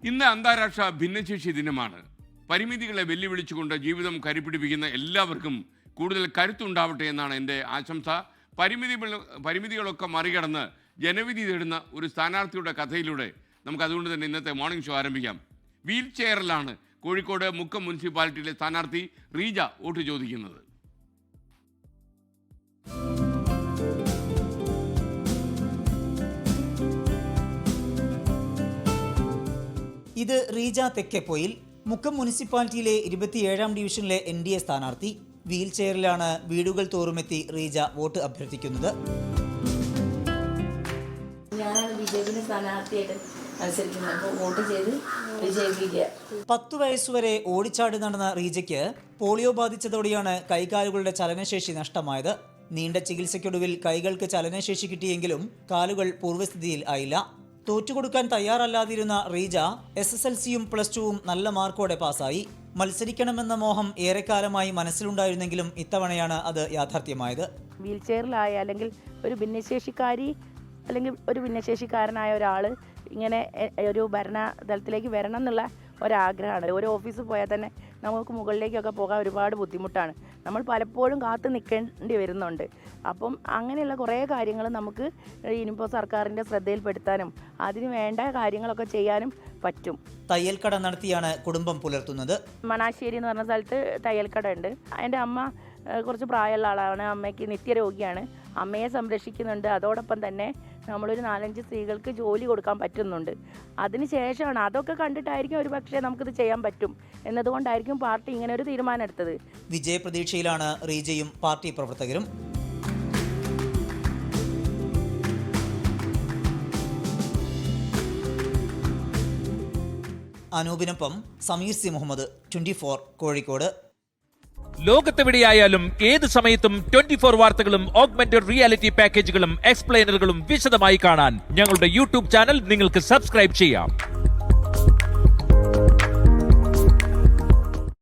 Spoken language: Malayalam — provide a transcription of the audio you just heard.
ഇന്ന് അന്താരാഷ്ട്ര ഭിന്നശേഷി ദിനമാണ്. പരിമിതികളെ വെല്ലുവിളിച്ചുകൊണ്ട് ജീവിതം കരുപിടിപ്പിക്കുന്ന എല്ലാവർക്കും കൂടുതൽ കരുത്തുണ്ടാവട്ടെ എന്നാണ് എൻ്റെ ആശംസ. പരിമിതികളൊക്കെ മറികടന്ന് ജനവിധി തേടുന്ന ഒരു സ്ഥാനാർത്ഥിയുടെ കഥയിലൂടെ നമുക്കതുകൊണ്ട് തന്നെ ഇന്നത്തെ മോർണിംഗ് ഷോ ആരംഭിക്കാം. വീൽ ചെയറിലാണ് കോഴിക്കോട് മുക്കം മുനിസിപ്പാലിറ്റിയിലെ സ്ഥാനാർത്ഥി റീജ വോട്ട് ചോദിക്കുന്നത്. ഇത് റീജ തെക്കേപ്പോയിൽ മുക്കം മുനിസിപ്പാലിറ്റിയിലെ 27-ാം ഡിവിഷനിലെ NDA സ്ഥാനാർത്ഥി. വീൽ ചെയറിലാണ് വീടുകൾ തോറുമെത്തി റീജ വോട്ട് അഭ്യർത്ഥിക്കുന്നത്. ഞാനാണ് ബിജെപിയുടെ സ്ഥാനാർത്ഥിയായിട്ട് മത്സരിക്കുന്നത്. അപ്പോൾ വോട്ട് ചെയ്ത് വിജയിപ്പിക്കുക. 10 വയസ്സുവരെ ഓടിച്ചാടി നടന്ന റീജയ്ക്ക് പോളിയോ ബാധിച്ചതോടെയാണ് കൈകാലുകളുടെ ചലനശേഷി നഷ്ടമായത്. നീണ്ട ചികിത്സയ്ക്കൊടുവിൽ കൈകൾക്ക് ചലനശേഷി കിട്ടിയെങ്കിലും കാലുകൾ പൂർവ്വസ്ഥിതിയിൽ ആയില്ല. തോറ്റുകൊടുക്കാൻ തയ്യാറല്ലാതിരുന്ന റീജ SSLCയും +2വും നല്ല മാർക്കോടെ പാസ്സായി. മത്സരിക്കണമെന്ന മോഹം ഏറെക്കാലമായി മനസ്സിലുണ്ടായിരുന്നെങ്കിലും ഇത്തവണയാണ് അത് യാഥാർത്ഥ്യമായത്. വീൽ ചെയറിലായ അല്ലെങ്കിൽ ഒരു ഭിന്നശേഷിക്കാരി അല്ലെങ്കിൽ ഒരു ഭിന്നശേഷിക്കാരനായ ഒരാൾ ഇങ്ങനെ ഒരു ഭരണതലത്തിലേക്ക് വരണം എന്നുള്ള ഒരാഗ്രഹമാണ്. ഒരു ഓഫീസിൽ പോയാൽ തന്നെ നമുക്ക് മുകളിലേക്കൊക്കെ പോകാൻ ഒരുപാട് ബുദ്ധിമുട്ടാണ്. നമ്മൾ പലപ്പോഴും കാത്തു നിൽക്കേണ്ടി വരുന്നുണ്ട്. അപ്പം അങ്ങനെയുള്ള കുറേ കാര്യങ്ങൾ നമുക്ക് ഇനിയിപ്പോൾ സർക്കാരിൻ്റെ ശ്രദ്ധയിൽപ്പെടുത്താനും അതിന് വേണ്ട കാര്യങ്ങളൊക്കെ ചെയ്യാനും പറ്റും. തയ്യൽക്കട നടത്തിയാണ് കുടുംബം പുലർത്തുന്നത്. മണാശ്ശേരി എന്ന് പറഞ്ഞ സ്ഥലത്ത് തയ്യൽക്കട ഉണ്ട്. എൻ്റെ അമ്മ കുറച്ച് പ്രായമുള്ള ആളാണ്. അമ്മയ്ക്ക് നിത്യരോഗിയാണ്. അമ്മയെ സംരക്ഷിക്കുന്നുണ്ട്. അതോടൊപ്പം തന്നെ നമ്മളൊരു 4-5 സ്ത്രീകൾക്ക് ജോലി കൊടുക്കാൻ പറ്റുന്നുണ്ട്. അതിന് ശേഷമാണ് അതൊക്കെ കണ്ടിട്ടായിരിക്കും ഒരു പക്ഷേ നമുക്കിത് ചെയ്യാൻ പറ്റും എന്നതുകൊണ്ടായിരിക്കും പാർട്ടി ഇങ്ങനെ ഒരു തീരുമാനം എടുത്തത്. വിജയപ്രതീക്ഷയിലാണ് റീജയും പാർട്ടി പ്രവർത്തകരും. അനൂപിനൊപ്പം സമീർ സി മുഹമ്മദ്, 24 കോഴിക്കോട്. ലോകത്തെവിടെയായാലും ഏത് സമയത്തും 24 വാർത്തകളും ഓഗ്മെന്റഡ് റിയാലിറ്റി പാക്കേജുകളും എക്സ്പ്ലെയിനറുകളും വിശദമായി കാണാൻ ഞങ്ങളുടെ യൂട്യൂബ് ചാനൽ നിങ്ങൾക്ക് സബ്സ്ക്രൈബ് ചെയ്യാം.